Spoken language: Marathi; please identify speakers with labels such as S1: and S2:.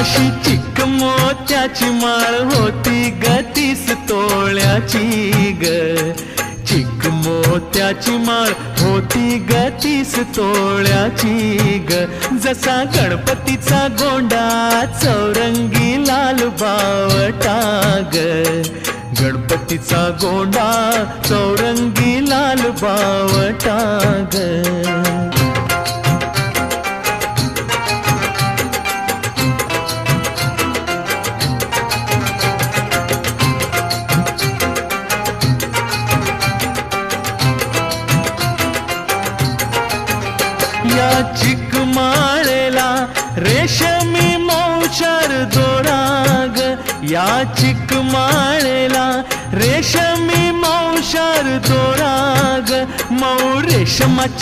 S1: अशी चिक मोत्याची माळ होती ग 30 तोळ्याची ग. चिक मोत्याची माळ होती ग 30 तोळ्याची ग. जसा गणपतीचा गोंडा चौरंगी लाल बावटा ग. गणपतीचा गोंडा चौरंगी लाल बावटा ग. या चिकमाळेला रेशमी मौचार दोराग. या चिकमाळेला रेशमी मौचार दोराग. मऊ रेशमाच्या